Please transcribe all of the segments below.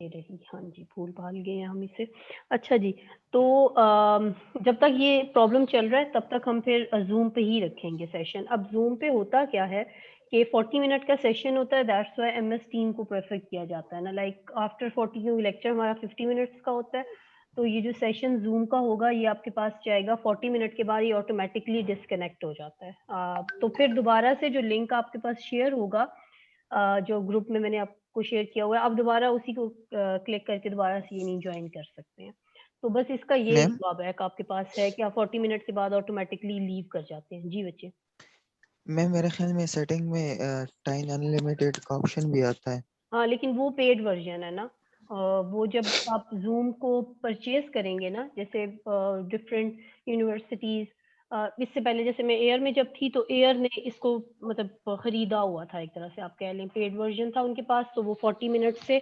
ये रही, हाँ जी, भूल-भाल गए हैं हम इसे। अच्छा जी, तो जब तक ये प्रॉब्लम चल रहा है तब तक हम फिर ज़ूम पे ही रखेंगे सेशन। अब ज़ूम पे होता क्या है कि 40 मिनट का सेशन होता है, दैट्स व्हाई एमएस टीम को प्रेफर किया जाता है ना, लाइक आफ्टर 40 क्योंकि लेक्चर हमारा 50 मिनट्स का होता है, तो ये जो सेशन ज़ूम का होगा ये आपके पास जाएगा 40 मिनट के बाद ये ऑटोमैटिकली डिस्कनेक्ट हो जाता है। तो फिर दोबारा से जो लिंक आपके पास शेयर होगा जो ग्रुप में मैंने आपको शेयर किया हुआ है, आप दोबारा उसी को क्लिक करके दोबारा से ये नहीं जॉइन कर सकते हैं। तो बस इसका ये मैम ड्रॉबैक आपके पास है कि आप 40 मिनट के बाद ऑटोमैटिकली लीव कर जाते हैं। जी बच्चे। मैम मेरे ख्याल में सेटिंग में टाइम अनलिमिटेड का ऑप्शन भी आता है। हाँ, लेकिन वो पेड वर्ज़न है ना। वो जब आप ज़ूम को परचेज़ करेंगे ना, जैसे डिफरेंट यूनिवर्सिटीज़ इससे पहले जैसे मैं एयर में जब थी, तो एयर ने इसको मतलब खरीदा हुआ था एक तरह से आप कह लें, पेड वर्ज़न था उनके पास, तो वो 40 मिनट से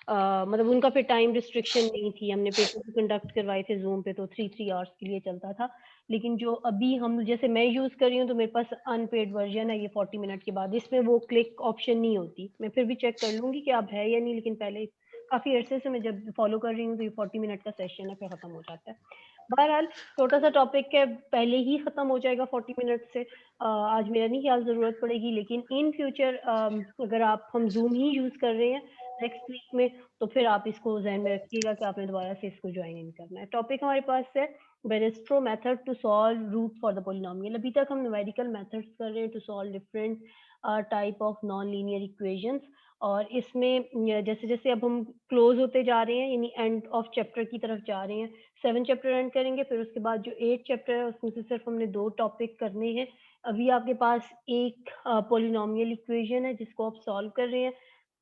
मतलब उनका फिर टाइम रिस्ट्रिक्शन नहीं थी। हमने पेपर भी कंडक्ट करवाए थे ज़ूम पे, तो 3-3 आवर्स के लिए चलता था। लेकिन जो अभी हम जैसे मैं यूज़ कर रही हूँ, तो मेरे पास अनपेड वर्ज़न है ये 40 मिनट के बाद, इसमें वो क्लिक ऑप्शन नहीं होती। मैं फिर भी चेक कर लूँगी कि अब है या नहीं, लेकिन पहले काफ़ी अरसे से मैं जब फ़ॉलो कर रही हूँ, तो ये 40 मिनट का सेशन है, फिर खत्म हो जाता है। बहरहाल छोटा-सा टॉपिक है, पहले ही खत्म हो जाएगा 40 मिनट से। आज मेरा नहीं ख़्याल ज़रूरत पड़ेगी, लेकिन इन फ्यूचर अगर आप हम ज़ूम ही यूज़ कर रहे हैं नेक्स्ट वीक में, तो फिर आप इसको ज़हन में रखिएगा कि आपने दोबारा से इसको जॉइन इन करना है। टॉपिक हमारे पास है Beresford method to solve root for the polynomial। अभी तक हम न्यूमेरिकल मेथड्स कर रहे हैं to solve different type of non linear equations, और इसमें जैसे जैसे अब हम क्लोज होते जा रहे हैं, यानी एंड ऑफ चैप्टर की तरफ जा रहे हैं, 7 चैप्टर एंड करेंगे, फिर उसके बाद जो 8 चैप्टर है उसमें से सिर्फ हमने 2 टॉपिक करने हैं। अभी आपके पास एक पोलिनोमियल इक्वेशन है जिसको आप सॉल्व कर रहे हैं,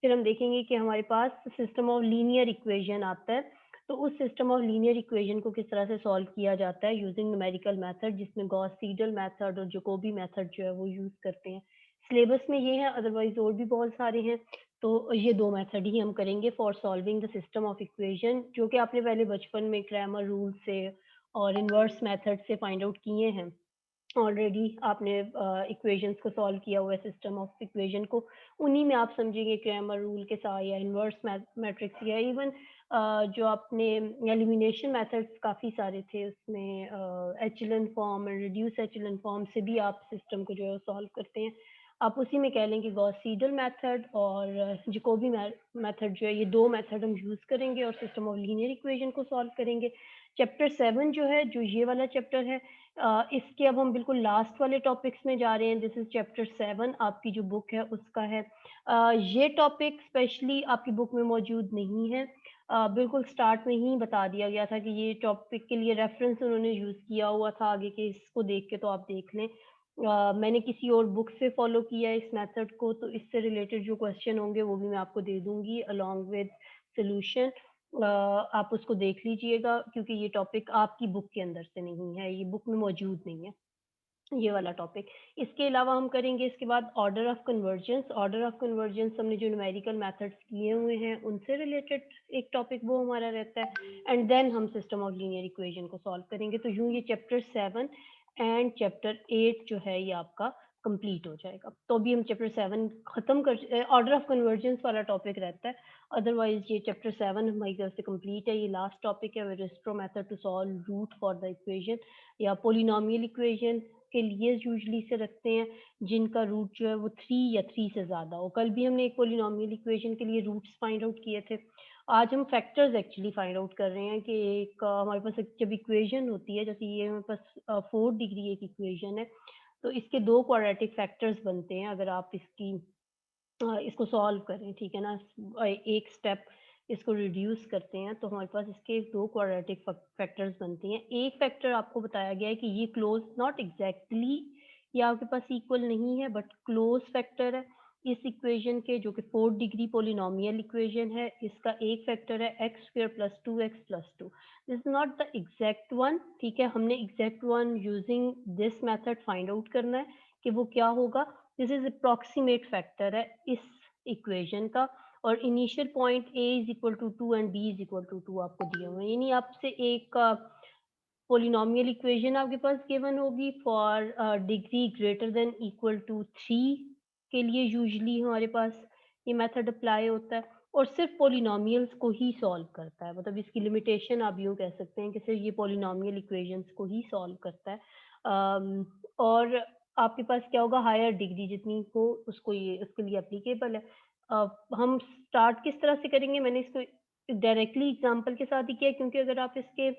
फिर हम देखेंगे कि हमारे पास सिस्टम ऑफ लीनियर इक्वेशन आता है, तो उस सिस्टम ऑफ लीनियर इक्वेशन को किस तरह से सॉल्व किया जाता है यूजिंग न्यूमेरिकल मेथड, जिसमें गॉस सीडल मेथड और जैकोबी मेथड जो है वो यूज करते हैं। सिलेबस में ये है, अदरवाइज और भी बहुत सारे हैं। तो ये 2 मेथड ही हम करेंगे for solving the system of equation, जो कि आपने पहले बचपन में क्रैमर रूल से और इनवर्स मेथड से फाइंड आउट किए हैं। ऑलरेडी आपने इक्वेशंस को सॉल्व किया हुआ है, सिस्टम ऑफ इक्वेशन को, उन्हीं में आप समझेंगे क्रैमर रूल के साथ या इनवर्स मैट्रिक्स या इवन जो आपने एलिमिनेशन मेथड्स काफ़ी सारे थे उसमें एचेलन फॉर्म और रिड्यूस एचेलन फॉर्म से भी आप सिस्टम को जो है सॉल्व करते हैं। आप उसी में कह लें कि गॉस सीडल मेथड और जैकोबी मेथड जो है, ये 2 मेथड हम यूज़ करेंगे और सिस्टम ऑफ लीनियर इक्वेशन को सॉल्व करेंगे। चैप्टर 7 जो है, जो ये वाला चैप्टर है, इसके अब हम बिल्कुल लास्ट वाले टॉपिक्स में जा रहे हैं। दिस इज़ चैप्टर 7 आपकी जो बुक है उसका है। ये टॉपिक स्पेशली आपकी बुक में मौजूद नहीं है। बिल्कुल स्टार्ट में ही बता दिया गया था कि ये टॉपिक के लिए रेफ़रेंस उन्होंने यूज़ किया हुआ था आगे के, इसको देख के तो आप देख लें। मैंने किसी और बुक से फ़ॉलो किया है इस मेथड को, तो इससे रिलेटेड जो क्वेश्चन होंगे वो भी मैं आपको दे दूँगी अलोंग विद सॉल्यूशन। आप उसको देख लीजिएगा, क्योंकि ये टॉपिक आपकी बुक के अंदर से नहीं है, ये बुक में मौजूद नहीं है, ये वाला टॉपिक। इसके अलावा हम करेंगे इसके बाद order of convergence. Order of convergence हमने जो न्यूमेरिकल मेथड्स किए हुए हैं उनसे रिलेटेड एक टॉपिक वो हमारा रहता है, एंड देन हम सिस्टम ऑफ लीनियर इक्वेशन को सॉल्व करेंगे। तो यूँ ये चैप्टर 7 एंड चैप्टर 8 जो है ये आपका कंप्लीट हो जाएगा। तो अभी हम चैप्टर 7 खत्म कर ऑर्डर ऑफ कन्वर्जेंस वाला टॉपिक रहता है, अदरवाइज ये चैप्टर 7 हमारी तरफ से कंप्लीट है। ये लास्ट टॉपिक है, Bairstow method to solve root for the equation या पोलिनोमियल इक्वेशन के लिए यूजुअली से रखते हैं जिनका रूट जो है वो 3 या 3 से ज़्यादा हो। कल भी हमने एक पोलिनोमियल इक्वेशन के लिए रूट्स फाइंड आउट किए थे। आज हम फैक्टर्स एक्चुअली फाइंड आउट कर रहे हैं कि एक हमारे पास एक जब इक्वेशन होती है, जैसे ये हमारे पास 4 डिग्री एक इक्वेशन है, तो इसके 2 क्वाड्रेटिक फैक्टर्स बनते हैं अगर आप इसको सॉल्व करें, ठीक है ना? एक स्टेप इसको रिड्यूस करते हैं, तो हमारे पास इसके 2 क्वाड्रेटिक फैक्टर्स बनती हैं। एक फैक्टर आपको बताया गया है कि ये क्लोज़ नॉट एग्ज़ैक्टली ये आपके पास इक्वल नहीं है, बट क्लोज़ फैक्टर है इस इक्वेशन के, जो कि 4 डिग्री पॉलिनॉमियल इक्वेशन है। इसका एक फैक्टर है x square plus 2x plus 2। This is not the exact one, ठीक है? हमने exact one using this method find out करना है कि वो क्या होगा। दिस इज अप्रॉक्सीमेट फैक्टर है इस इक्वेशन का, और initial point a is equal to 2 and b is equal to 2 आपको दिए हुए हैं, यानी आपसे एक पोलिनोमियल इक्वेशन आपके पास गिवन होगी for degree greater than equal to 3 के लिए यूजुअली हमारे पास ये मेथड अप्लाई होता है। और सिर्फ पॉलिनोमियल्स को ही सॉल्व करता है, मतलब इसकी लिमिटेशन आप यूँ कह सकते हैं कि सिर्फ ये पॉलिनोमियल इक्वेशंस को ही सॉल्व करता है। और आपके पास क्या होगा, हायर डिग्री जितनी हो उसको ये उसके लिए एप्लीकेबल है। हम स्टार्ट किस तरह से करेंगे, मैंने इसको डायरेक्टली एग्जांपल के साथ ही किया, क्योंकि अगर आप इसके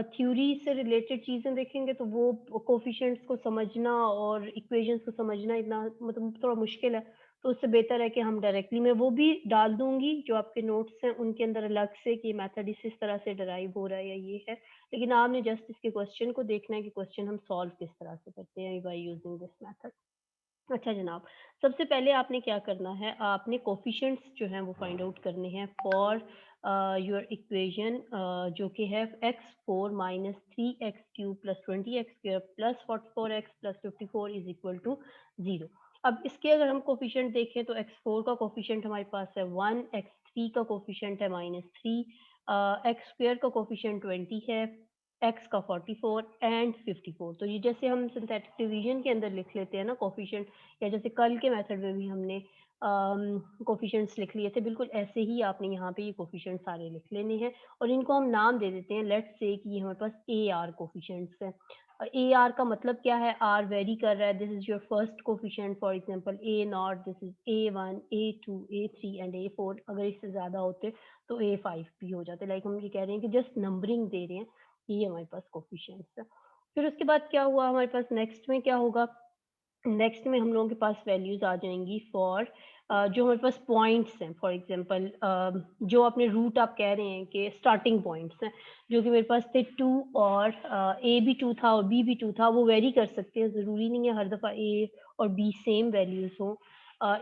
थ्योरी से रिलेटेड चीज़ें देखेंगे तो वो कोफिशिएंट्स को समझना और इक्वेशंस को समझना इतना मतलब थोड़ा मुश्किल है। तो उससे बेहतर है कि हम डायरेक्टली, मैं वो भी डाल दूँगी जो आपके नोट्स हैं उनके अंदर अलग से कि मेथड इस तरह से डिराइव हो रहा है या ये है। लेकिन आपने जस्ट इसके क्वेश्चन को देखना है कि क्वेश्चन हम सॉल्व किस तरह से करते हैं बाय यूजिंग दिस मेथड। अच्छा जनाब, सबसे पहले आपने क्या करना है, आपने कोफिशिएंट्स जो हैं वो फाइंड आउट करने हैं फॉर योर इक्वेशन जो कि है x4 minus 3x³ plus 20x² plus 44x plus 54 is equal to 0। अब इसके अगर हम कोफिशिएंट देखें तो x4 का कोफिशिएंट हमारे पास है 1, x3 का कोफिशिएंट है -3, x² का कोफिशिएंट 20 है, x का 44 एंड 54। तो ये जैसे हम सिंथेटिक डिवीजन के अंदर लिख लेते हैं ना कोफिशिएंट, या जैसे कल के मेथड में भी हमने कोफिशिएंट्स लिख लिए थे, बिल्कुल ऐसे ही आपने यहाँ पे ये कोफिशिएंट सारे लिख लेने हैं और इनको हम नाम दे देते हैं। लेट्स से कि ये हमारे पास ए आर कोफिशिएंट्स हैं। ए आर का मतलब क्या है, आर वेरी कर रहा है, this is your first coefficient, for example A not, this is A1, A2, A3 and A4। अगर इससे ज़्यादा होते तो A5 भी हो जाते। लाइक हम ये कह रहे हैं कि जस्ट नंबरिंग दे रहे हैं, ये हमारे पास कोफिशिएंट्स है। फिर उसके बाद क्या हुआ हमारे पास, नेक्स्ट में क्या होगा, नेक्स्ट में हम लोगों के पास वैल्यूज आ जाएंगी फॉर जो हमारे पास पॉइंट्स हैं। फॉर एग्जांपल जो अपने रूट आप कह रहे हैं कि स्टार्टिंग पॉइंट्स हैं, जो कि मेरे पास थे 2 और ए भी 2 था और बी भी 2 था, वो वेरी कर सकते हैं, ज़रूरी नहीं है हर दफ़ा ए और बी सेम वैल्यूज हों।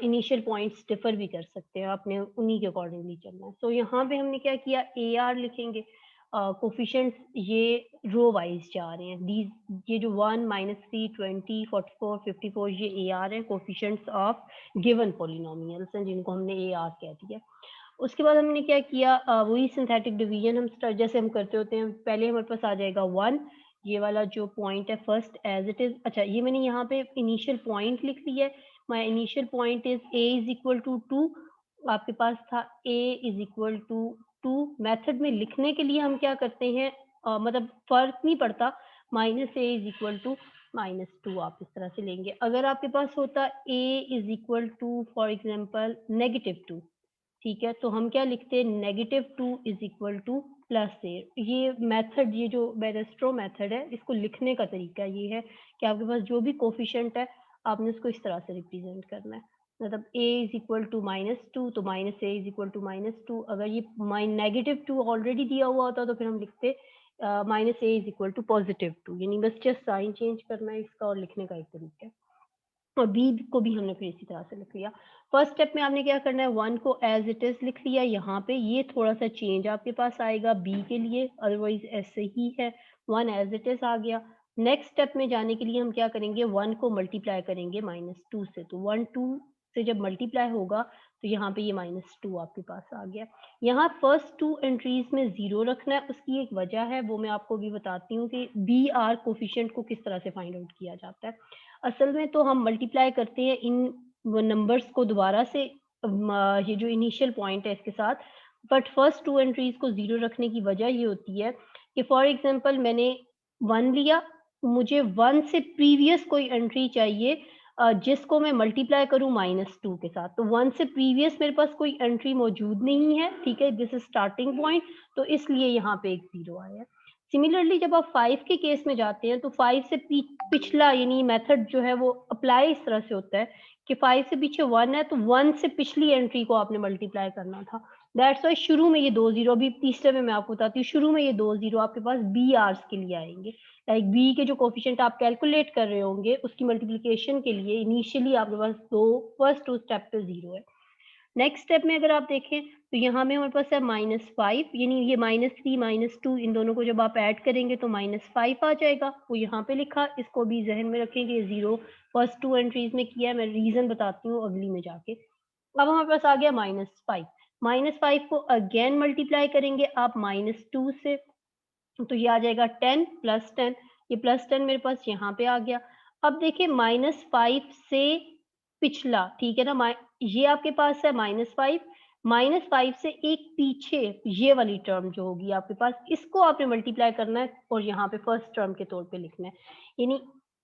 इनिशियल पॉइंट्स डिफर भी कर सकते हैं, आपने उन्हीं के अकॉर्डिंगली चलना है। सो यहाँ पे हमने क्या किया, ए आर लिखेंगे, कोफिशिएंट्स ये रो वाइज जा रहे हैं, दीज ये जो 1, -3, 20, 44, 54 ये ए आर है, कोफिशिएंट्स ऑफ गिवन पॉलिनोमियल्स हैं जिनको हमने ए आर कह दिया। उसके बाद हमने क्या किया, वही सिंथेटिक डिवीजन हम जैसे हम करते होते हैं, पहले हमारे पास आ जाएगा 1, ये वाला जो पॉइंट है फर्स्ट एज इट इज। अच्छा ये मैंने यहाँ पे इनिशियल पॉइंट लिख लिया है, my initial point is a is equal to 2। आपके पास था a is equal to 2। Method में लिखने के लिए हम क्या करते हैं, मतलब फर्क नहीं पड़ता, minus a is equal to -2 आप इस तरह से लेंगे। अगर आपके पास होता A is equal to for example -2, ठीक है, तो हम क्या लिखते हैं, -2 इज इक्वल टू +8। ये मेथड, ये जो बेरेस्ट्रो मेथड है, इसको लिखने का तरीका ये है कि आपके पास जो भी कोफिशिएंट है आपने उसको इस तरह से रिप्रेजेंट करना है। मतलब a इज इक्वल टू -2 तो -a इज इक्वल टू -2। अगर ये -2 ऑलरेडी दिया हुआ होता तो फिर हम लिखते -a इज इक्वल टू +2, यानी बस जस्ट साइन चेंज करना है इसका और लिखने का एक तरीका है। और बी को भी हमने फिर इसी तरह से लिख लिया। फर्स्ट स्टेप में आपने क्या करना है, 1 को एज इट इज लिख लिया, यहाँ पे ये थोड़ा सा चेंज आपके पास आएगा बी के लिए, अदरवाइज ऐसे ही है, 1 एज इट इज आ गया। नेक्स्ट स्टेप में जाने के लिए हम क्या करेंगे, 1 को मल्टीप्लाई करेंगे -2 से, तो 1 2 से जब मल्टीप्लाई होगा तो यहाँ पे ये -2 आपके पास आ गया। यहाँ फर्स्ट 2 एंट्रीज में 0 रखना है, उसकी एक वजह है, वो मैं आपको भी बताती हूँ कि बी आर कोफिशिएंट को किस तरह से फाइंड आउट किया जाता है। असल में तो हम मल्टीप्लाई करते हैं इन नंबर्स को दोबारा से, ये जो इनिशियल पॉइंट है इसके साथ, बट फर्स्ट 2 एंट्रीज को 0 रखने की वजह ये होती है कि फॉर एग्जांपल मैंने 1 लिया, मुझे 1 से प्रीवियस कोई एंट्री चाहिए जिसको मैं मल्टीप्लाई करूं -2 के साथ, तो 1 से प्रीवियस मेरे पास कोई एंट्री मौजूद नहीं है, ठीक है, दिस इज स्टार्टिंग पॉइंट, तो इसलिए यहाँ पे एक 0 आया है। सिमिलरली जब आप 5 के केस में जाते हैं तो 5 से पिछला, यानी मेथड जो है वो अप्लाई इस तरह से होता है कि 5 से पीछे 1 है तो 1 से पिछली एंट्री को आपने मल्टीप्लाई करना था। दैट्स व्हाई शुरू में ये 2 0, अभी तीसरे में मैं आपको बताती हूँ, शुरू में ये 2 0 आपके पास बी आर्स के लिए आएंगे। लाइक बी के जो कोफिशिएंट आप कैलकुलेट कर रहे होंगे उसकी मल्टीप्लिकेशन के लिए इनिशियली आपके पास फर्स्ट 2 स्टेप पे 0 है। नेक्स्ट स्टेप में अगर आप देखें तो यहाँ में हमारे पास है -5, यानी ये -3 -2 इन दोनों को जब आप ऐड करेंगे तो -5 आ जाएगा, वो यहाँ पे लिखा, इसको भी जहन में रखेंगे, 0 फर्स्ट 2 एंट्रीज में किया है, मैं रीजन बताती हूँ अगली में जाके। अब हमारे पास आ गया -5, -5 को अगेन मल्टीप्लाई करेंगे आप -2 से, तो ये आ जाएगा 10 प्लस 10, ये प्लस 10 मेरे पास यहाँ पे आ गया। अब देखिए -5 से पिछला, ठीक है ना, ये आपके पास है -5, -5 से एक पीछे ये वाली टर्म जो होगी आपके पास, इसको आपने मल्टीप्लाई करना है और यहाँ पे फर्स्ट टर्म के तौर पे लिखना है। यानी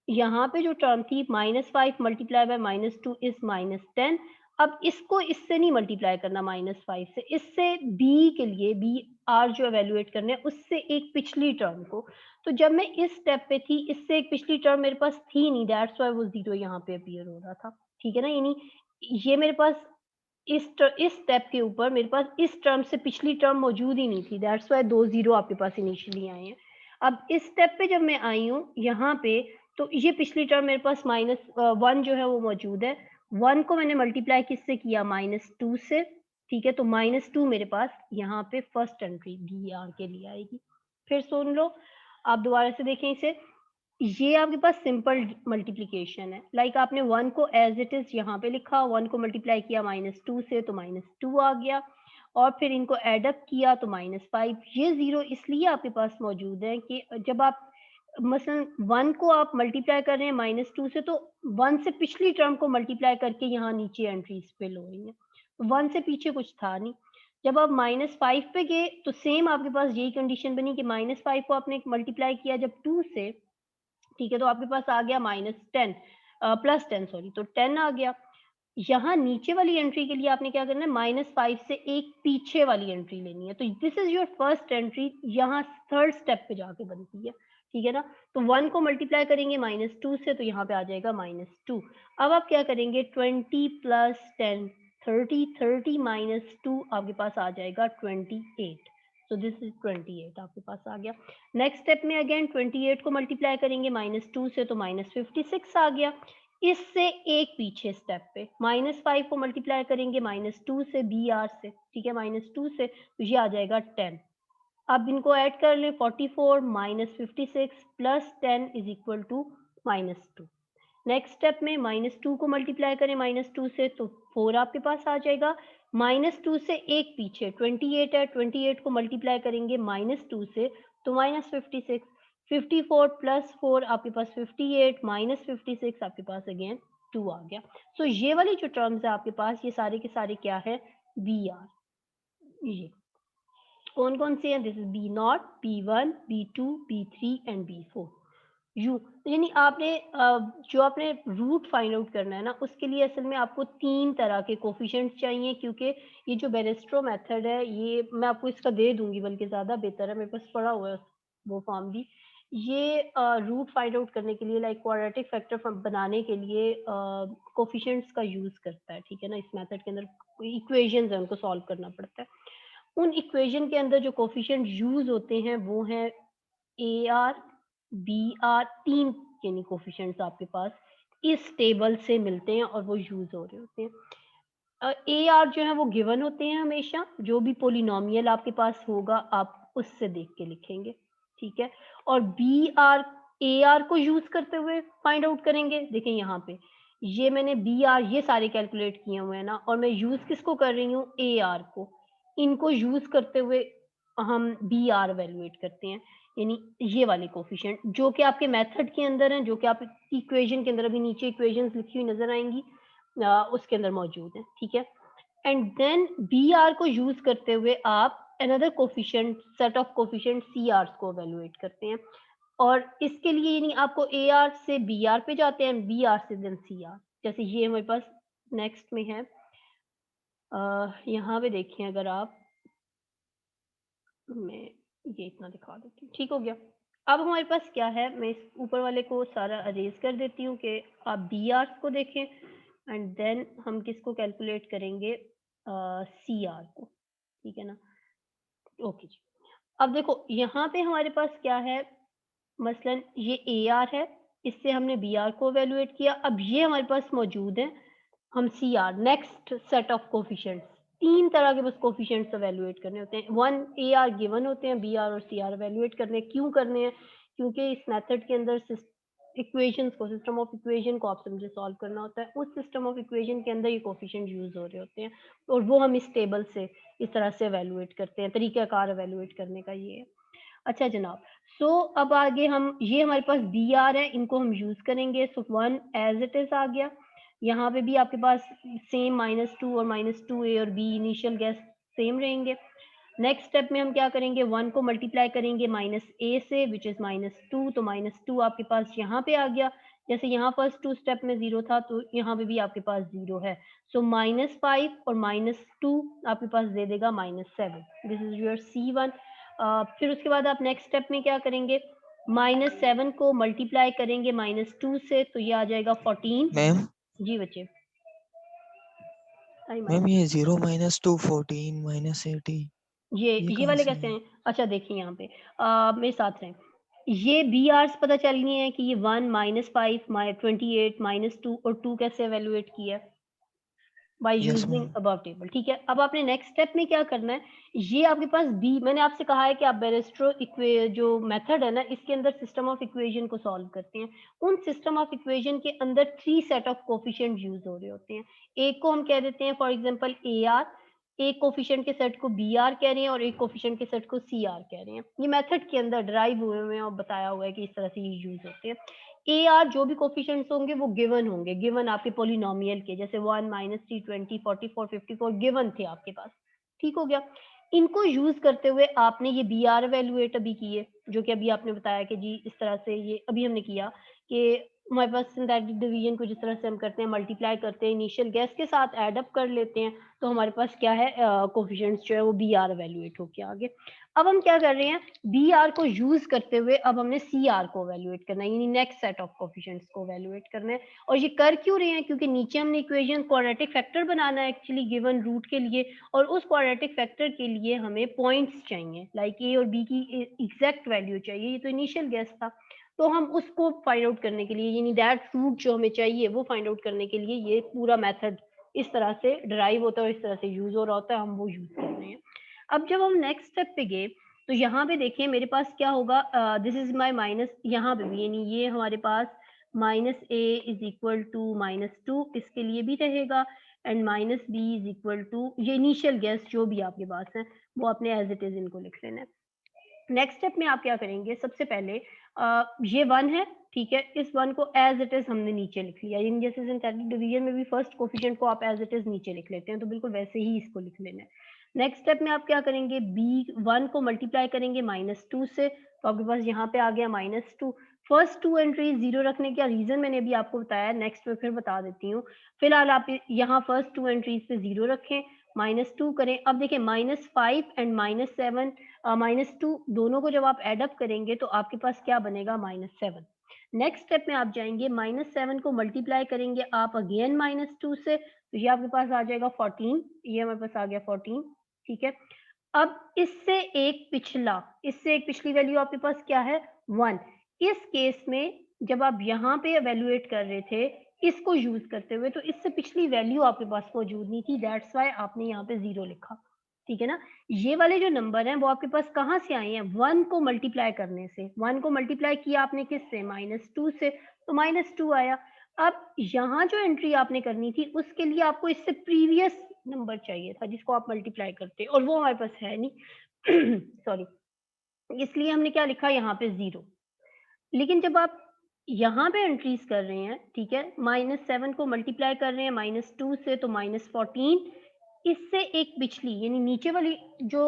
यहाँ पे जो टर्म थी -5 मल्टीप्लाई बाय -2 इज -10। अब इसको इससे नहीं मल्टीप्लाई करना -5 से, इससे बी के लिए बी आर जो एवेल्युएट करने हैं उससे एक पिछली टर्म को। तो जब मैं इस स्टेप पे थी, इससे एक पिछली टर्म मेरे पास थी नहीं, दैट्स व्हाई वो 0 यहाँ पे अपीयर हो रहा था। ठीक है ना? यानी ये मेरे पास इस स्टेप के ऊपर मेरे पास इस टर्म से पिछली टर्म मौजूद ही नहीं थी, दैट्स व्हाई 2 0 आपके पास इनिशियली आए हैं। अब इस स्टेप पे जब मैं आई हूँ यहाँ पे, तो ये पिछली टर्म मेरे पास -1 जो है वो मौजूद है। 1 को मैंने मल्टीप्लाई किससे किया? -2 से। ठीक है? तो -2 मेरे पास यहाँ पे फर्स्ट एंट्री बी आर के लिए आएगी। फिर सुन लो, आप दोबारा से देखें इसे। ये आपके पास सिंपल मल्टीप्लिकेशन है, लाइक आपने 1 को एज इट इज यहाँ पे लिखा, 1 को मल्टीप्लाई किया -2 से तो -2 आ गया, और फिर इनको एड अप किया तो -5। ये 0 इसलिए आपके पास मौजूद है कि जब आप मसलन 1 को आप मल्टीप्लाई कर रहे हैं -2 से, तो 1 से पिछली टर्म को मल्टीप्लाई करके यहाँ नीचे एंट्रीज फिल हो रही हैं। 1 से पीछे कुछ था नहीं। जब आप -5 पे गए तो सेम आपके पास यही कंडीशन बनी कि -5 को आपने मल्टीप्लाई किया जब 2 से, ठीक है, तो आपके पास आ गया -10, +10 सॉरी, तो 10 आ गया। यहाँ नीचे वाली एंट्री के लिए आपने क्या करना है? -5 से एक पीछे वाली एंट्री लेनी है। तो this is your first entry, यहाँ थर्ड स्टेप पे जाके बनती है। ठीक है ना? तो 1 को मल्टीप्लाई करेंगे -2 से, तो यहाँ पे आ जाएगा -2। अब आप क्या करेंगे? 20 + 10 30, 30 - 2 आपके पास आ जाएगा 28। सो दिस इज 28 आपके पास आ गया। नेक्स्ट स्टेप में अगेन 28 को मल्टीप्लाई करेंगे -2 से, तो -56 आ गया। इससे एक पीछे स्टेप पे -5 को मल्टीप्लाई करेंगे -2 से बी आर से, ठीक है, -2 से, तो ये आ जाएगा 10। अब इनको ऐड कर लें, 44 -56 + 10 is equal to -2। Next step में -2 को मल्टीप्लाई करें -2 से, तो 4 आपके पास आ जाएगा। -2 से एक पीछे 28 है, 28 को मल्टीप्लाई करेंगे -2 से, तो -56। 54 + 4 आपके पास 58, -56 आपके पास अगेन 2 आ गया। सो ये वाली जो टर्म्स है आपके पास, ये सारे के सारे क्या है? B r. ये कौन कौन से हैं? This is B0, B1, B2, B3 and B4। You, यानी आपने जो आपने रूट फाइंड आउट करना है ना, उसके लिए असल में आपको 3 तरह के कोफिशिएंट्स चाहिए, क्योंकि ये जो बेरेस्ट्रो मेथड है, ये मैं आपको इसका दे दूंगी, बल्कि ज़्यादा बेहतर है, मेरे पास पड़ा हुआ है वो फॉर्म भी। ये रूट फाइंड आउट करने के लिए, लाइक क्वाड्रेटिक फैक्टर बनाने के लिए कोफिशिएंट्स का यूज़ करता है। ठीक है ना? इस मेथड के अंदर इक्वेशंस है, उनको सॉल्व करना पड़ता है। उन इक्वेशन के अंदर जो कोफिशिएंट यूज़ होते हैं वो हैं ए आर, बी आर, 3 यानी कोफिशिएंट्स आपके पास इस टेबल से मिलते हैं और वो यूज़ हो रहे होते हैं। ए आर जो है वो गिवन होते हैं हमेशा, जो भी पोलिनोमियल आपके पास होगा आप उससे देख के लिखेंगे। ठीक है? और बी आर ए आर को यूज़ करते हुए फाइंड आउट करेंगे। देखें यहाँ पे, ये मैंने बी आर ये सारे कैलकुलेट किए हुए हैं ना, और मैं यूज़ किसको कर रही हूँ? ए आर को। इनको यूज़ करते हुए हम बी आर एवेल्युएट करते हैं, यानी ये वाले कोफिशिएंट जो कि आपके मेथड के अंदर हैं, जो कि आप इक्वेशन के अंदर, अभी नीचे इक्वेशंस लिखी हुई नजर आएंगी, उसके अंदर मौजूद है। ठीक है? एंड देन बी आर को यूज करते हुए आप another coefficient, set of coefficient c r को एवेल्युएट करते हैं, और इसके लिए यानी आपको ए आर से बी आर पे जाते हैं, बी आर से देन सी आर। जैसे ये हमारे पास नेक्स्ट में है, यहाँ पे देखिए, अगर आप, मैं ये इतना दिखा देती हूँ, ठीक हो गया। अब हमारे पास क्या है, मैं इस ऊपर वाले को सारा अरेज कर देती हूँ कि आप बी आर को देखें, एंड देन हम किसको कैलकुलेट करेंगे? सी आर को। ठीक है ना? ओके जी। अब देखो यहाँ पे हमारे पास क्या है, मसलन ये ए आर है, इससे हमने बी आर को एवेलुएट किया। अब ये हमारे पास मौजूद है, हम c r, next set of coefficients, 3 तरह के बस कोफिशिएंट्स एवेलुएट करने होते हैं। 1 ए आर गिवन होते हैं, बी आर और सी आर एवेलुएट करने। क्यों करने हैं? क्योंकि इस मेथड के अंदर इक्वेशंस को, सिस्टम ऑफ इक्वेशन को आप समझे सॉल्व करना होता है। उस सिस्टम ऑफ इक्वेशन के अंदर ये कोफिशिएंट यूज हो रहे होते हैं, और वो हम इस टेबल से इस तरह से एवेलुएट करते हैं। तरीकाकार एवेलुएट करने का ये है। अच्छा जनाब, सो अब आगे हम, ये हमारे पास बी आर है, इनको हम यूज करेंगे। सो 1 एज इट इज आ गया। यहाँ पे भी आपके पास सेम -2 और -2a और b इनिशियल गैस सेम रहेंगे। नेक्स्ट स्टेप में हम क्या करेंगे, 1 को मल्टीप्लाई करेंगे -a से विच इज -2, तो -2 आपके पास यहाँ पे आ गया। जैसे यहाँ फर्स्ट 2 स्टेप में 0 था तो यहाँ पे भी आपके पास 0 है। सो -5 और -2 आपके पास दे देगा -7। This is your C1। फिर उसके बाद आप नेक्स्ट स्टेप में क्या करेंगे, -7 को मल्टीप्लाई करेंगे -2 से, तो ये आ जाएगा 14। मैम जी बच्चे, मैम ये 0 -2 14 -80 ये ये कहाँ वाले से कैसे है? हैं? अच्छा देखिए यहाँ पे मेरे साथ हैं। ये बी आर्स पता चलनी है कि ये 1 -5 28 -2 और 2 कैसे एवेल्युएट किया है by yes using ma'am. Above table. ठीक है, अब आपने नेक्स्ट स्टेप में क्या करना है, ये आपके पास बी, मैंने आपसे कहा है कि आप बेरेस्ट्रो इक्वे जो मेथड है ना, इसके अंदर सिस्टम ऑफ इक्वेशन को सॉल्व करते हैं। उन सिस्टम ऑफ इक्वेशन के अंदर 3 सेट ऑफ कोफिशिएंट यूज हो रहे होते हैं। एक को हम कह देते हैं फॉर एग्जांपल ए आर, एक कोफिशिएंट के सेट को बी आर कह रहे हैं और एक कोफिशिएंट के सेट को सी आर कह रहे हैं। ये मेथड के अंदर ड्राइव हुए हुए हैं और बताया हुआ है कि इस तरह से ये यूज होते हैं। ए आर जो भी कोफिशिएंट्स होंगे वो गिवन होंगे, गिवन आपके पोलिनोमियल के, जैसे 1 -3 20 44 54 गिवन थे आपके पास। ठीक हो गया। इनको यूज करते हुए आपने ये बी आर वैल्यूएट अभी किए, जो कि अभी आपने बताया कि जी इस तरह से ये अभी हमने किया कि हमारे पास सिंथेटिक डिवीजन को जिस तरह से हम करते हैं, मल्टीप्लाई करते हैं, इनिशियल गैस के साथ ऐड अप कर लेते हैं, तो हमारे पास क्या है, कोफिशिएंट्स जो है वो बी आर वैल्यूएट होके आगे। अब हम क्या कर रहे हैं, बी आर को यूज करते हुए अब हमने सी आर को वैल्यूएट करना है, यानी नेक्स्ट सेट ऑफ कोफिशिएंट्स को वैल्यूएट करना है। और ये कर क्यों रहे हैं, क्योंकि नीचे हमने इक्वेशन क्वाड्रेटिक फैक्टर बनाना है एक्चुअली गिवन रूट के लिए, और उस क्वाड्रेटिक फैक्टर के लिए हमें पॉइंट्स चाहिए, लाइक ए और बी की एग्जैक्ट वैल्यू चाहिए। ये तो इनिशियल गैस था, तो हम उसको फाइंड आउट करने के लिए, यानी दैट रूट जो हमें चाहिए वो फाइंड आउट करने के लिए ये पूरा मेथड इस तरह से ड्राइव होता है और इस तरह से यूज हो रहा होता है, हम वो यूज कर रहे हैं। अब जब हम नेक्स्ट स्टेप पे गए तो यहाँ पे देखिए मेरे पास क्या होगा, दिस इज माय माइनस, यहाँ पे भी यानी ये हमारे पास -a इज इक्वल टू -2 इसके लिए भी रहेगा, and -b is equal to, ये इनिशियल गैस जो भी आपके पास है वो आपने एज इट इज इनको लिख लेना है। नेक्स्ट स्टेप में आप क्या करेंगे, सबसे पहले ये 1 है, ठीक है, इस 1 को एज इट इज हमने नीचे लिख लिया, यानी जैसे सिंथेटिक डिवीजन में भी फर्स्ट कोफिशिएंट को आप एज इट इज नीचे लिख लेते हैं, तो बिल्कुल वैसे ही इसको लिख लेना है। नेक्स्ट स्टेप में आप क्या करेंगे, b1 को मल्टीप्लाई करेंगे -2 से, तो आपके पास यहाँ पे आ गया -2। फर्स्ट 2 एंट्री 0 रखने का रीजन मैंने अभी आपको बताया, नेक्स्ट में फिर बता देती हूँ। फिलहाल आप यहाँ फर्स्ट 2 एंट्रीज पे 0 रखें, -2 करें। अब देखिए -5 एंड -7 -2 दोनों को जब आप एड अप करेंगे तो आपके पास क्या बनेगा, -7। नेक्स्ट स्टेप में आप जाएंगे, -7 को मल्टीप्लाई करेंगे आप अगेन -2 से, तो ये आपके पास आ जाएगा 14, ये हमारे पास आ गया 14। ठीक है, अब इससे एक पिछली वैल्यू आपके पास क्या है, 1। इस केस में जब आप यहाँ पे एवेल्युएट कर रहे थे इसको यूज करते हुए, तो इससे पिछली वैल्यू आपके पास मौजूद नहीं थी, दैट्स वाई आपने यहाँ पे 0 लिखा। ठीक है ना, ये वाले जो नंबर हैं वो आपके पास कहाँ से आए हैं, 1 को मल्टीप्लाई करने से। 1 को मल्टीप्लाई किया आपने किससे, -2 से, तो -2 आया। अब यहाँ जो एंट्री आपने करनी थी उसके लिए आपको इससे प्रीवियस नंबर चाहिए था जिसको आप मल्टीप्लाई करते, और वो हमारे पास है नहीं सॉरी, इसलिए हमने क्या लिखा यहाँ पे 0। लेकिन जब आप यहाँ पे एंट्रीज कर रहे हैं, ठीक है, -7 को मल्टीप्लाई कर रहे हैं -2 से, तो -14, इससे एक पिछली यानी नीचे वाली जो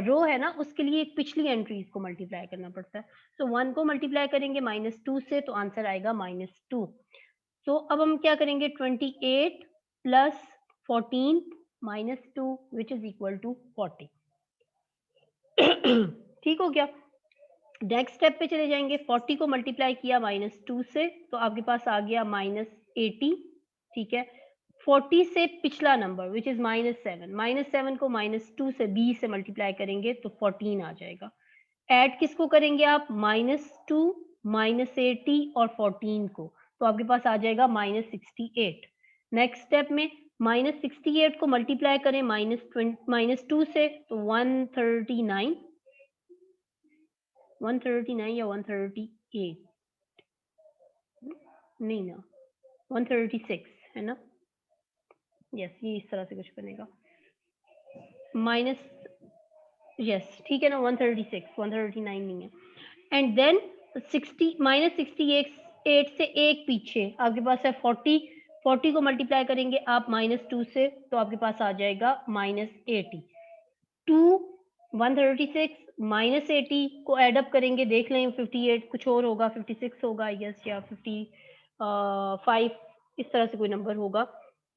रो है ना उसके लिए एक पिछली एंट्रीज को मल्टीप्लाई करना पड़ता है। तो 1 को मल्टीप्लाई करेंगे -2 से, तो आंसर आएगा -2। तो अब हम क्या करेंगे, 28 plus 14 -2 which is equal to 40। ठीक हो गया। नेक्स्ट स्टेप पे चले जाएंगे, 40 को मल्टीप्लाई किया -2 से, तो आपके पास आ गया -80। ठीक है, 40 से पिछला नंबर विच इज -7, -7 को -2 से 20 से मल्टीप्लाई करेंगे तो 14 आ जाएगा। ऐड किसको करेंगे आप, -2 -80 और 14 को, तो आपके पास आ जाएगा -68। नेक्स्ट स्टेप में -68 को मल्टीप्लाई करें -2 से, तो 139 139 या 138, नहीं ना, 136 है ना, यस, ये इस तरह से कुछ बनेगा, माइनस, यस ठीक है ना, 136, 139 नहीं है। एंड देन 60 -68 से एक पीछे आपके पास है 40, 40 को मल्टीप्लाई करेंगे आप -2 से, तो आपके पास आ जाएगा -80। 2 136 -80 को ऐड अप करेंगे, देख लें 58 कुछ और होगा, 56 होगा आई गेस, या 55 इस तरह से कोई नंबर होगा।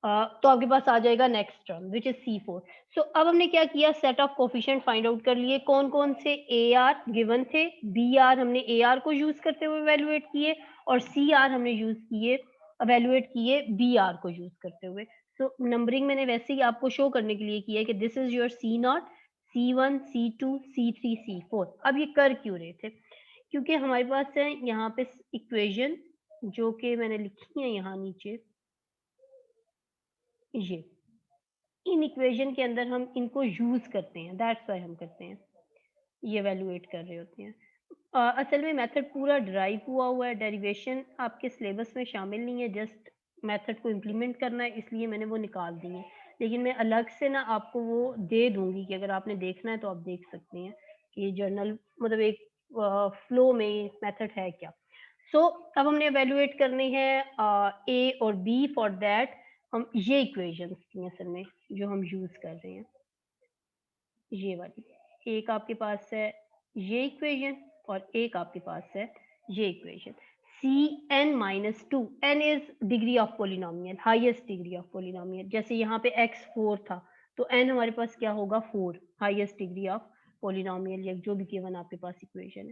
तो आपके पास आ जाएगा next term which is C4। सो अब हमने क्या किया, set of coefficient find out कर लिए, कौन कौन से AR गिवन थे, BR हमने AR को यूज करते हुए वैल्यूएट किए, और CR हमने यूज किए वैल्यूएट किए BR को यूज करते हुए। सो नंबरिंग मैंने वैसे ही आपको शो करने के लिए किया है कि this is your C0, C1, C2, C3, C4। अब ये कर क्यों रहे थे, क्योंकि हमारे पास है यहाँ पे इक्वेशन जो कि मैंने लिखी है यहाँ नीचे, ये इन इक्वेशन के अंदर हम इनको यूज करते हैं, दैट्स व्हाई हम करते हैं, ये वैल्यूएट कर रहे होते हैं। असल में मेथड पूरा ड्राइव हुआ है, डेरिवेशन आपके सिलेबस में शामिल नहीं है, जस्ट मेथड को इम्प्लीमेंट करना है, इसलिए मैंने वो निकाल दी है। लेकिन मैं अलग से ना आपको वो दे दूंगी कि अगर आपने देखना है तो आप देख सकते हैं कि जर्नल मतलब एक फ्लो में मेथड है क्या। सो अब हमने एवेल्युएट करनी है ए और बी, फॉर दैट हम ये इक्वेशंस की असल में जो हम यूज कर रहे हैं, ये वाली एक आपके पास है ये इक्वेशन, और एक आपके पास है ये equation. Cn-2, n is degree of polynomial, highest degree of polynomial. जैसे यहाँ पे x4 था तो n हमारे पास क्या होगा 4, हाईएस्ट डिग्री ऑफ पोलिनोमियल, या जो भी गिवन आपके पास इक्वेशन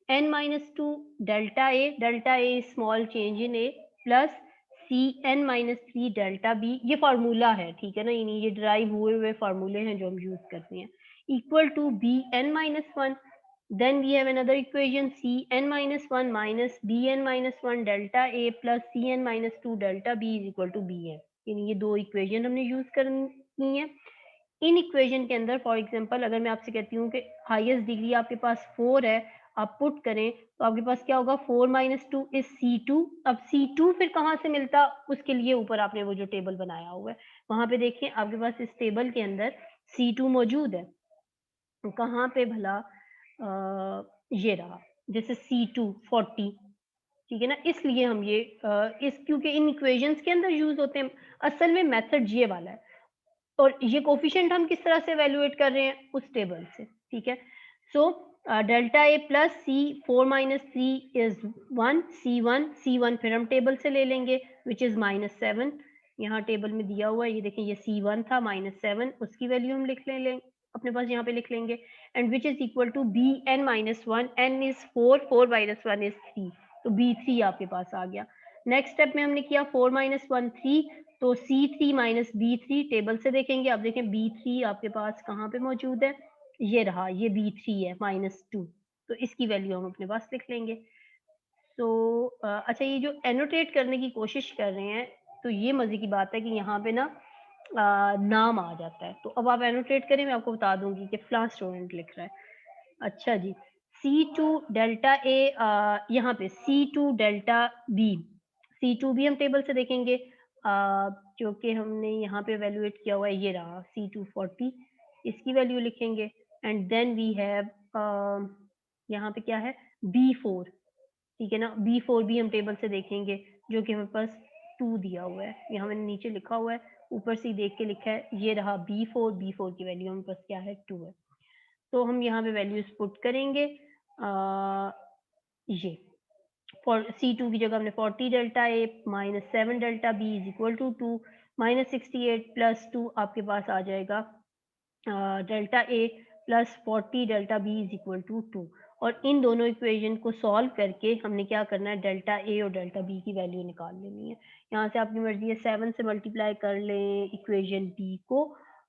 है। n-2 delta a small change in a plus Cn-3 delta b, ये फार्मूला है ठीक है ना, ये ड्राइव हुए फार्मूले हैं जो हम यूज करते हैं, equal to Bn-1। Then we have another equation Cn-1 minus Bn-1 delta A plus Cn-2 delta B is equal to Bn। यानी ये दो इक्वेशन हमने यूज करनी है। इन इक्वेशन के अंदर फॉर एग्जांपल अगर मैं आपसे कहती हूँ कि हाईएस्ट डिग्री आपके पास 4 है, आप पुट करें तो आपके पास क्या होगा, 4 माइनस 2 इज C2। अब C2 फिर कहाँ से मिलता, उसके लिए ऊपर आपने वो जो टेबल बनाया हुआ है वहां पे देखिए आपके पास इस टेबल के अंदर C2 मौजूद है। तो कहाँ पे भला, ये रहा, जैसे C2 40, ठीक है ना, इसलिए हम ये इस क्योंकि इन इक्वेशंस के अंदर यूज होते हैं। असल में मेथड ये वाला है, और ये कोफिशिएंट हम किस तरह से एवेल्युएट कर रहे हैं, उस टेबल से, ठीक है। So delta a plus c 4-3 is 1, C1 फिर हम टेबल से ले लेंगे विच इज -7, यहाँ टेबल में दिया हुआ है, ये देखें ये C1 था -7, उसकी वैल्यू हम लिख लें अपने पास यहाँ पे लिख लेंगे, and which is equal to Bn-1, n is 4, 4 - 1 is 3, तो B3 आपके पास आ गया। नेक्स्ट स्टेप में हमने किया 4-1 3, तो C3 माइनस B3 टेबल से देखेंगे, आप देखें B3 आपके पास कहाँ पे मौजूद है, ये रहा, ये B3 है -2, तो इसकी वैल्यू हम अपने पास लिख लेंगे। तो अच्छा, ये जो एनोटेट करने की कोशिश कर रहे हैं, तो ये मजे की बात है कि यहाँ पे ना नाम आ जाता है, तो अब आप एनोटेट करें, मैं आपको बता दूंगी कि फलां स्टूडेंट लिख रहा है। अच्छा जी, C2 डेल्टा ए, यहाँ पे C2 डेल्टा बी, C2 भी हम टेबल से देखेंगे, जो कि हमने यहाँ पे वैल्यूएट किया हुआ है, ये रहा C2 40, इसकी वैल्यू लिखेंगे, एंड देन वी हैव यहाँ पे क्या है B4, ठीक है ना, B4 भी हम टेबल से देखेंगे, जो कि हमारे पास 2 दिया हुआ है, यहाँ मैंने नीचे लिखा हुआ है, ऊपर से ही देख के लिखा है, ये रहा B4 की वैल्यू हमारे पास क्या है 2 है। तो हम यहाँ पे वैल्यूज पुट करेंगे, ये फॉर C2 की जगह हमने 40 delta a -7 delta b is equal to 2, -68 plus 2 आपके पास आ जाएगा delta a plus 40 delta b is equal to 2, और इन दोनों इक्वेशन को सॉल्व करके हमने क्या करना है, डेल्टा ए और डेल्टा बी की वैल्यू निकाल लेनी है। यहाँ से आपकी मर्जी है 7 से मल्टीप्लाई कर लें इक्वेशन बी को,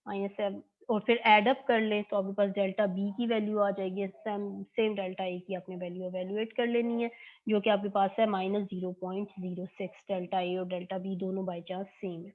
-7, और फिर एड अप कर लें तो आपके पास डेल्टा बी की वैल्यू आ जाएगी, सेम डेल्टा ए की आपने वैल्यू एवेल्युएट कर लेनी है, जो कि आपके पास है -0.06, डेल्टा ए और डेल्टा बी दोनों बाई चांस सेम है।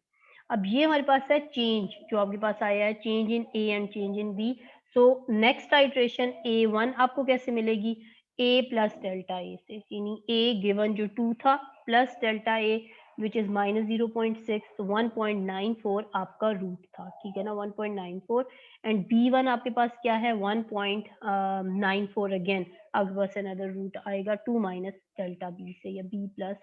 अब ये हमारे पास है चेंज, जो आपके पास आया है change in a and change in b. So next iteration A1 आपको कैसे मिलेगी, a प्लस डेल्टा ए से, यानी a गिवन जो 2 था plus delta A which is -0.6, तो 1.94 आपका रूट था, ठीक है ना, 1.94, एंड B1 आपके पास क्या है 1.94, अगेन आपके पास अनदर रूट आएगा 2 माइनस डेल्टा बी से, या b प्लस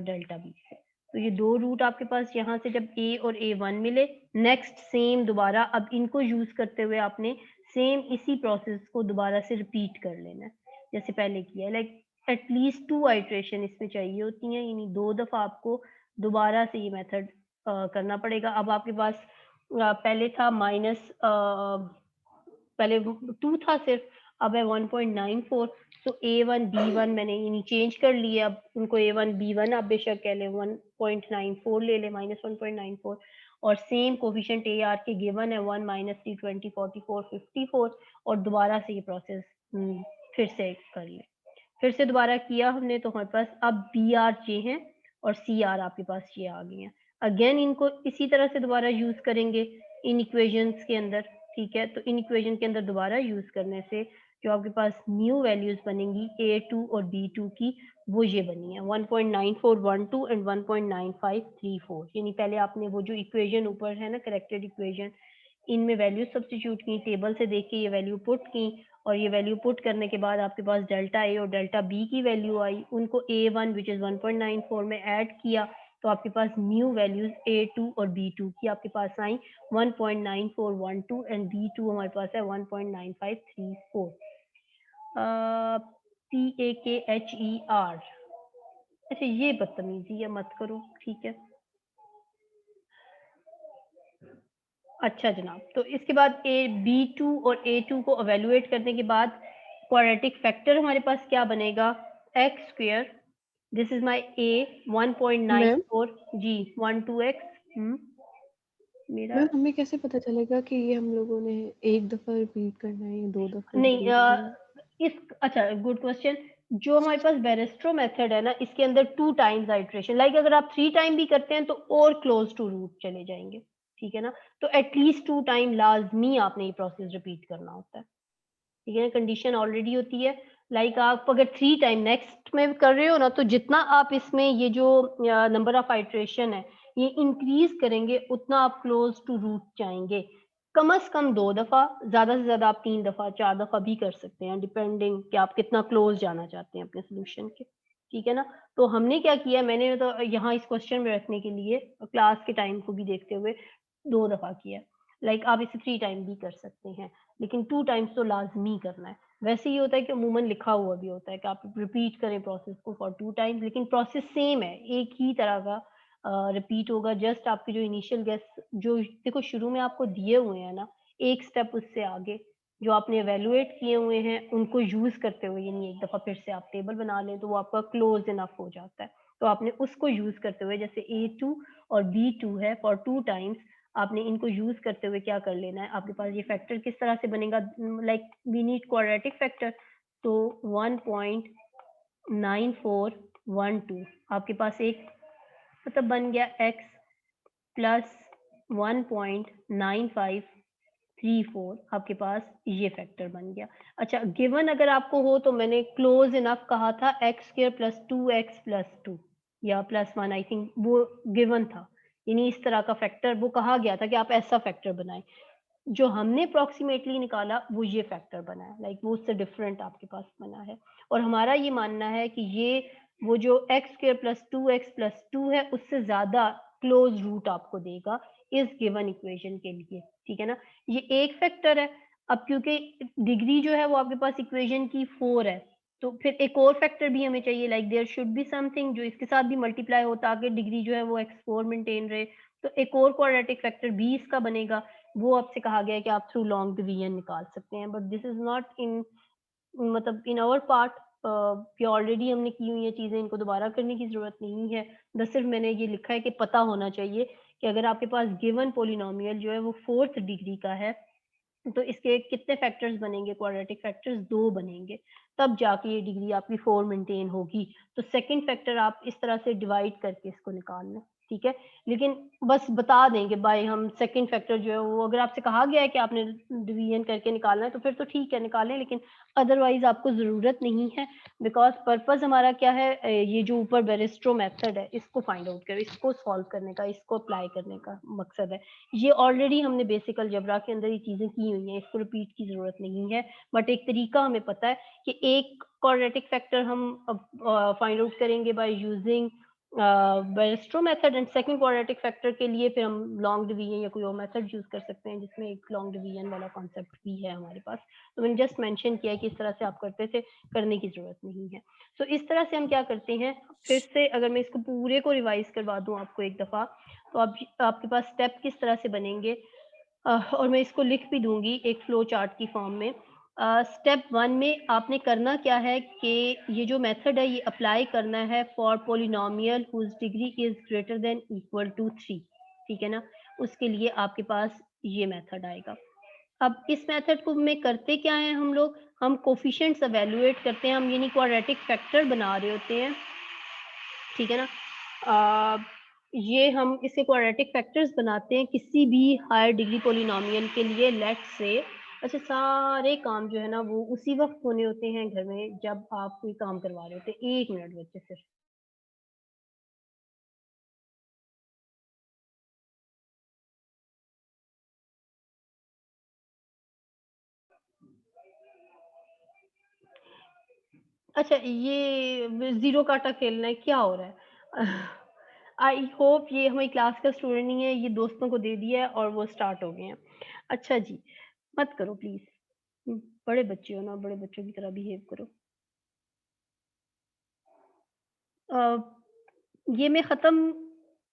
डेल्टा बी से। तो ये 2 रूट आपके पास यहाँ से जब a और a1 मिले, नेक्स्ट सेम दोबारा अब इनको यूज करते हुए आपने सेम इसी प्रोसेस को दोबारा से रिपीट कर लेना है जैसे पहले किया है। लाइक एटलीस्ट 2 आइट्रेशन इसमें चाहिए होती हैं, यानी 2 दफा आपको दोबारा से ये मेथड करना पड़ेगा। अब आपके पास पहले था माइनस पहले 2 था सिर्फ, अब है 1.94। तो a1 b1 मैंने यानी चेंज कर लिया, अब उनको a1 b1 आप बेशक कह लें, 1.94 ले लें, -1.94। और सेम कोफिशिएंट a r के गिवन है 1 -3 20 44 54। और दोबारा से ये प्रोसेस फिर से कर लें। फिर से दोबारा किया हमने तो हमारे पास अब बी आर ये हैं और सी आर आपके पास ये आ गए हैं। अगेन इनको इसी तरह से दोबारा यूज करेंगे इन इक्वेशंस के अंदर, ठीक है। तो इन इक्वेशन के अंदर दोबारा यूज करने से जो आपके पास न्यू वैल्यूज बनेंगी a2 और b2 की, वो ये बनी है 1.9412 एंड 1.9534। यानी पहले आपने वो जो इक्वेशन ऊपर है ना करेक्टेड इक्वेशन, इनमें वैल्यू सब्स्टिट्यूट की, टेबल से देख के ये वैल्यू पुट की, और ये वैल्यू पुट करने के बाद आपके पास डेल्टा ए और डेल्टा बी की वैल्यू आई, उनको a1 विच इज 1.94 में ऐड किया, तो आपके पास न्यू वैल्यूज a2 और b2 की आपके पास आई 1.9412 एंड b2 हमारे पास है 1.9534। PAKHER। अच्छा ये बदतमीजी है, मत करो, ठीक है। अच्छा जनाब, तो इसके बाद b2 और a2 को एवेलुएट करने के बाद क्वाड्रेटिक फैक्टर हमारे पास क्या बनेगा, x square, this is my a ma'am 1.94 जी 12x। मेरा मैम हमें कैसे पता चलेगा कि ये हम लोगों ने एक दफा रिपीट करना है या 2 दफा नहीं रिपीट करना है? इस अच्छा गुड क्वेश्चन। जो हमारे पास बेरेस्ट्रो मेथड है ना, इसके अंदर 2 टाइम्स आइट्रेशन, लाइक अगर आप 3 टाइम भी करते हैं तो और क्लोज टू रूट चले जाएंगे, ठीक है ना। तो एटलीस्ट 2 टाइम लाजमी आपने ये प्रोसेस रिपीट करना होता है, ठीक है ना। कंडीशन ऑलरेडी होती है, लाइक आप अगर 3 टाइम नेक्स्ट में कर रहे हो ना, तो जितना आप इसमें ये जो नंबर ऑफ आइट्रेशन है ये इंक्रीज करेंगे, उतना आप क्लोज टू रूट जाएंगे। कम से कम 2 दफा, ज्यादा से ज्यादा आप 3 दफा 4 दफा भी कर सकते हैं, डिपेंडिंग कि आप कितना क्लोज जाना चाहते हैं अपने सोल्यूशन के, ठीक है ना। तो हमने क्या किया, मैंने तो यहाँ इस क्वेश्चन में रखने के लिए क्लास के टाइम को भी देखते हुए 2 दफा किया। लाइक आप इसे 3 टाइम भी कर सकते हैं, लेकिन 2 टाइम्स तो लाजमी करना है। वैसे ही होता है कि अमूमन लिखा हुआ भी होता है कि आप रिपीट करें प्रोसेस को फॉर 2 टाइम्स, लेकिन प्रोसेस सेम है, एक ही तरह का रिपीट होगा। जस्ट आपके जो इनिशियल गेस जो देखो शुरू में आपको दिए हुए हैं ना, एक स्टेप उससे आगे जो आपने एवेलुएट किए हुए हैं उनको यूज करते हुए, यानी एक दफा फिर से आप टेबल बना लें तो वो आपका क्लोज इनफ हो जाता है। तो आपने उसको यूज करते हुए, जैसे a2 और b2 है फॉर 2 टाइम्स, आपने इनको यूज करते हुए क्या कर लेना है, आपके पास ये फैक्टर किस तरह से बनेगा, like we need quadratic factor. तो 1.9412 आपके पास एक मतलब बन गया x प्लस 1.9534 आपके पास ये फैक्टर बन गया। अच्छा गिवन अगर आपको हो तो मैंने क्लोज इनफ कहा था x square plus 2x plus 2 या प्लस 1, आई थिंक वो गिवन था, यानी इस तरह का फैक्टर वो कहा गया था कि आप ऐसा फैक्टर बनाएं। जो हमने अप्रोक्सीमेटली निकाला वो ये फैक्टर बना है, लाइक वो उससे डिफरेंट आपके पास बना है। और हमारा ये मानना है कि ये वो जो x square plus 2x plus 2 है उससे ज्यादा क्लोज रूट आपको देगा इस गिवन इक्वेशन के लिए, ठीक है ना। ये एक फैक्टर है। अब क्योंकि डिग्री जो है वो आपके पास इक्वेशन की 4 है, तो फिर एक और फैक्टर भी हमें चाहिए, like there should be something जो इसके साथ भी मल्टीप्लाई हो ताकि डिग्री जो है वो x4 मेंटेन रहे। तो एक और क्वाड्रेटिक फैक्टर 20 का बनेगा, वो आपसे कहा गया है कि आप थ्रू लॉन्ग डिवीजन निकाल सकते हैं, but this is not in मतलब इन आवर पार्ट, कि ऑलरेडी हमने की हुई ये चीजें, इनको दोबारा करने की जरूरत नहीं है। बस सिर्फ मैंने ये लिखा है कि पता होना चाहिए कि अगर आपके पास गिवन पोलिनोमियल जो है वो 4th डिग्री का है तो इसके कितने फैक्टर्स बनेंगे, क्वाड्रेटिक फैक्टर्स 2 बनेंगे, तब जाके ये डिग्री आपकी 4 मेंटेन होगी। तो सेकंड फैक्टर आप इस तरह से डिवाइड करके इसको निकाल लें, ठीक है। लेकिन बस बता दें कि भाई हम सेकंड फैक्टर जो है वो अगर आपसे कहा गया है कि आपने डिवीजन करके निकालना है तो फिर तो ठीक है निकालें, लेकिन अदरवाइज आपको जरूरत नहीं है, बिकॉज पर्पस हमारा क्या है, ये जो ऊपर बेरिस्ट्रो मेथड है इसको फाइंड आउट कर, इसको सॉल्व करने का, इसको अप्लाई करने का मकसद है। ये ऑलरेडी हमने बेसिक अलजेब्रा के अंदर ये चीजें की हुई हैं, इसको रिपीट की जरूरत नहीं है। बट एक तरीका हमें पता है कि एक क्वाड्रेटिक फैक्टर हम फाइंड आउट करेंगे by using Bairstow method and second quadratic factor के लिए फिर हम लॉन्ग डिवीजन या कोई और मेथड यूज कर सकते हैं जिसमें एक लॉन्ग डिवीजन वाला कॉन्सेप्ट भी है हमारे पास। तो मैंने जस्ट मेंशन किया है कि इस तरह से आप करते थे, करने की जरूरत नहीं है। तो इस तरह से हम क्या करते हैं, फिर से अगर मैं इसको पूरे को रिवाइज करवा दूं आपको एक दफा, तो आपके पास स्टेप किस तरह से बनेंगे, और मैं इसको लिख भी दूंगी एक फ्लो चार्ट की फॉर्म में। स्टेप 1 में आपने करना क्या है कि ये जो मेथड है ये अप्लाई करना है for polynomial whose degree is greater than equal to 3, ठीक है ना। उसके लिए आपके पास ये मेथड आएगा। अब इस मेथड को में करते क्या है हम लोग, हम कोफिशिएंट्स एवेलुएट करते हैं, हम यानी क्वाड्रेटिक फैक्टर बना रहे होते हैं, ठीक है ना। ये हम इसके क्वाड्रेटिक फैक्टर्स बनाते हैं किसी भी हायर डिग्री पोलिनोमियल के लिए, लेट्स से। अच्छा, सारे काम जो है ना वो उसी वक्त होने होते हैं घर में जब आप कोई काम करवा रहे होते हैं। 1 मिनट बच्चे सिर्फ। अच्छा, ये जीरो काटा खेलना है, क्या हो रहा है? आई होप ये हमारी क्लास का स्टूडेंट नहीं है, ये दोस्तों को दे दिया है और वो स्टार्ट हो गए हैं। अच्छा जी, मत करो प्लीज, बड़े बच्चे हो ना, बड़े बच्चों की तरह बिहेव करो। अ, ये मैं ख़त्म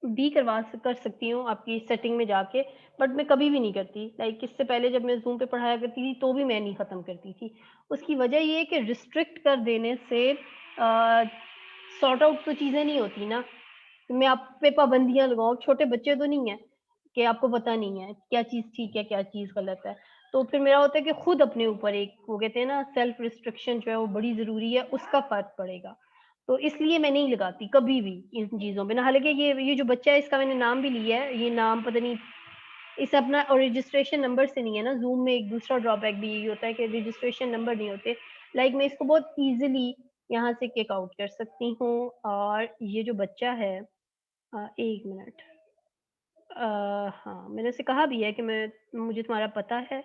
भी कर सकती हूँ आपकी सेटिंग में जाके, बट मैं कभी भी नहीं करती। लाइक इससे पहले जब मैं ज़ूम पे पढ़ाया करती थी तो भी मैं नहीं ख़त्म करती थी। उसकी वजह ये है कि रिस्ट्रिक्ट कर देने से सॉर्ट आउट तो चीज़ें नहीं होती ना। मैं आप पे पाबंदियाँ लगाऊँ, छोटे बच्चे तो नहीं हैं कि आपको पता नहीं है क्या चीज़ ठीक है, क्या चीज़ गलत है। तो फिर मेरा होता है कि खुद अपने ऊपर एक वो कहते हैं ना सेल्फ रिस्ट्रिक्शन जो है वो बड़ी ज़रूरी है, उसका फ़र्क पड़ेगा। तो इसलिए मैं नहीं लगाती कभी भी इन चीज़ों पे ना। हालाँकि ये जो बच्चा है इसका मैंने नाम भी लिया है, ये नाम पता नहीं इसे अपना और रजिस्ट्रेशन नंबर से नहीं है ना। ज़ूम में एक दूसरा ड्रॉबैक भी यही होता है कि रजिस्ट्रेशन नंबर नहीं होते। लाइक मैं इसको बहुत ईज़िली यहाँ से किक आउट कर सकती हूँ। और ये जो बच्चा है 1 मिनट, हाँ, मैंने उसे कहा भी है कि मुझे तुम्हारा पता है,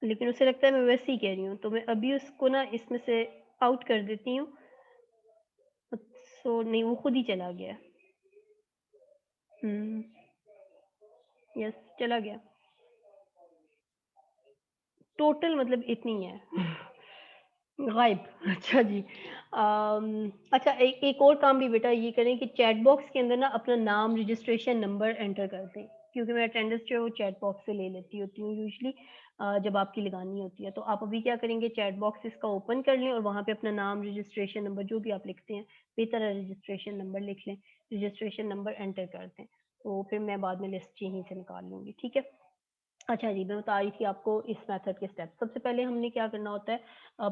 लेकिन उसे लगता है मैं वैसे ही कह रही हूँ, तो मैं अभी उसको ना इसमें से आउट कर देती हूँ। सो नहीं, वो खुद ही चला गया। यस, चला गया। टोटल मतलब इतनी है। गायब। अच्छा जी। अच्छा, एक और काम भी बेटा ये करें कि चैट बॉक्स के अंदर ना अपना नाम, रजिस्ट्रेशन नंबर एंटर कर दें, क्योंकि मैं अटेंडेंस जो है वो चैट बॉक्स से ले लेती होती हूँ यूजुअली जब आपकी लगानी होती है। तो आप अभी क्या करेंगे, चैट बॉक्स इसका ओपन कर लें और वहाँ पे अपना नाम, रजिस्ट्रेशन नंबर जो भी आप लिखते हैं, बेहतर है रजिस्ट्रेशन नंबर लिख लें, रजिस्ट्रेशन नंबर एंटर कर दें। तो फिर मैं बाद में लिस्ट यहीं से निकाल लूँगी, ठीक है। अच्छा जी, मैं बता रही थी आपको इस मेथड के स्टेप। सबसे पहले हमने क्या करना होता है,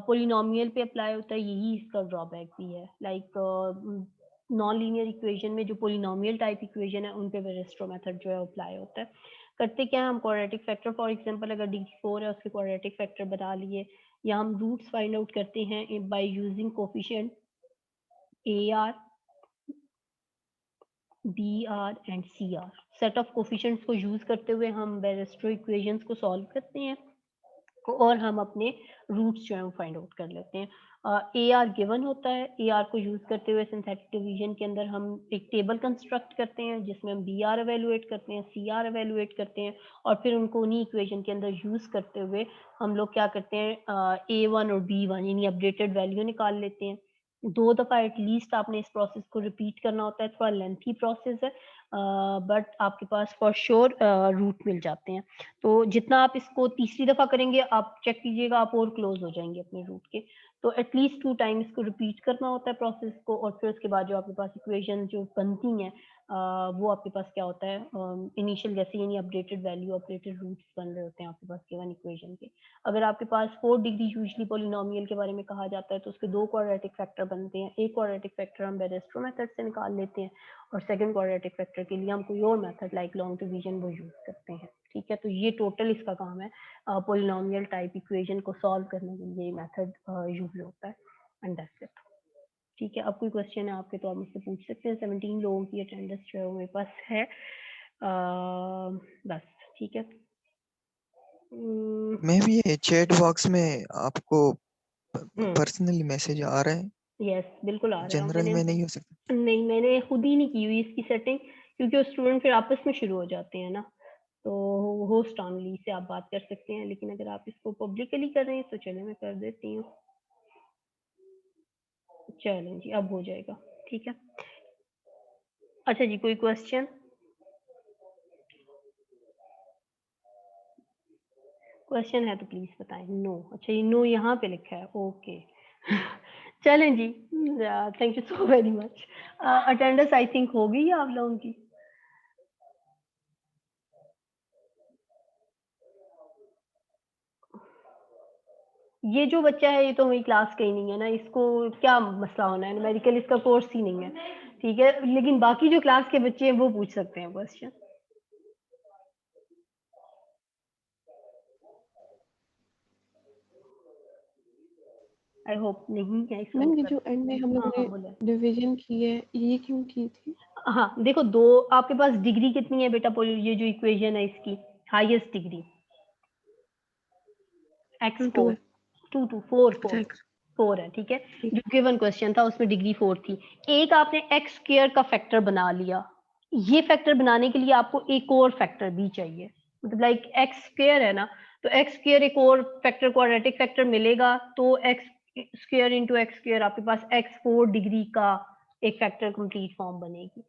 पॉलिनोमियल पे अप्लाई होता है, यही इसका ड्रॉबैक भी है। लाइक नॉन लीनियर इक्वेशन में जो पॉलिनोमियल टाइप इक्वेशन है उन पे वेरेस्ट्रो मेथड जो है अप्लाई होता है। करते क्या है, हम क्वाड्रेटिक फैक्टर फॉर एग्जांपल अगर डिग्री 4 है उसके क्वाड्रेटिक फैक्टर बना लिए, या हम रूट्स फाइंड आउट करते हैं by using coefficient a r, b r and c r. Set of coefficients को यूज करते हुए हम वेरेस्ट्रो इक्वेशंस को सॉल्व करते हैं और हम अपने रूट्स जो है वो फाइंड आउट कर लेते हैं। ए आर गिवन होता है, ए आर को यूज करते हुए सिंथेटिक डिवीजन के अंदर हम एक टेबल कंस्ट्रक्ट करते हैं जिसमें हम बी आर एवेलुएट करते हैं, सी आर एवेलुएट करते हैं, और फिर उनको उन्हीं इक्वेशन के अंदर यूज करते हुए हम लोग क्या करते हैं, ए वन और बी वन यानी अपडेटेड वैल्यू निकाल लेते हैं। 2 दफ़ा एटलीस्ट आपने इस प्रोसेस को रिपीट करना होता है, थोड़ा लेंथी प्रोसेस है, बट आपके पास फॉर श्योर रूट मिल जाते हैं। तो जितना आप इसको तीसरी दफ़ा करेंगे, आप चेक कीजिएगा आप और क्लोज हो जाएंगे अपने रूट के। तो एटलीस्ट 2 टाइम इसको रिपीट करना होता है प्रोसेस को, और फिर उसके बाद जो आपके पास इक्वेशन जो बनती हैं वो आपके पास क्या होता है, इनिशियल जैसे यानी अपडेटेड वैल्यू, अपडेटेड रूट्स बन रहे होते हैं आपके पास गिवन इक्वेशन के। अगर आपके पास 4 डिग्री यूजुअली पॉलिनोमियल के बारे में कहा जाता है तो उसके 2 क्वाड्रेटिक फैक्टर बनते हैं। एक क्वाड्रेटिक फैक्टर हम वेरेस्ट्रो मेथड से निकाल लेते हैं, और सेकंड क्वाड्रेटिक फैक्टर के लिए हम कोई और मेथड लाइक लॉन्ग डिवीजन वो यूज करते हैं, ठीक है। तो ये टोटल इसका काम है, पॉलिनोमियल टाइप इक्वेशन को सॉल्व करने के लिए मेथड यूज होता है, एंड दैट्स इट। ठीक है, अब कोई क्वेश्चन है आपके तो आप मुझसे पूछ सकते हैं। 17 लोगों की अटेंडेंस जो है मेरे पास है, बस, ठीक है। मैं भी ये चैट बॉक्स में आपको हम्म पर्सनली मैसेज आ रहे हैं। यस बिल्कुल आ रहा है। जनरल में नहीं हो सकता? नहीं, मैंने खुद ही नहीं की हुई इसकी सेटिंग, क्योंकि वो स्टूडेंट फिर आपस में शुरू हो जाते हैं ना, तो होस्ट ओनली से आप बात कर सकते हैं, लेकिन अगर आप इसको पब्लिकली कर रहे हैं तो चलिए मैं कर देती हूँ। चलें जी, अब हो जाएगा, ठीक है। अच्छा जी, कोई क्वेश्चन? क्वेश्चन है तो प्लीज बताएं। नो, अच्छा ये नो यहाँ पे लिखा है, ओके। चलें जी, thank you so very much. Attendance I think हो गई है आप लोगों की। ये जो बच्चा है ये तो हमारी क्लास का ही नहीं है ना, इसको क्या मसला होना है, न्यूमेरिकल इसका कोर्स ही नहीं है, ठीक है। लेकिन बाकी जो क्लास के बच्चे हैं वो पूछ सकते हैं क्वेश्चन। आई होप नहीं है इसका मैम ये मतलब। जो एंड में हम लोगों हाँ ने बोले। डिवीजन की है, ये क्यों की थी? हाँ देखो, दो आपके पास डिग्री कितनी है बेटा, ये जो इक्वेशन है इसकी highest degree x to four, है। टू टू फोर अच्छा फोर फोर है, ठीक है। ठीक। जो गिवन क्वेश्चन था उसमें डिग्री 4 थी। एक आपने एक्स स्क्वायर का फैक्टर बना लिया, ये फैक्टर बनाने के लिए आपको एक और फैक्टर भी चाहिए, मतलब लाइक एक्स स्क्वायर है ना, तो एक्स स्क्वायर एक और फैक्टर क्वाड्रेटिक फैक्टर मिलेगा, तो x square into x square आपके पास एक्स 4 डिग्री का एक फैक्टर कंप्लीट फॉर्म बनेगी।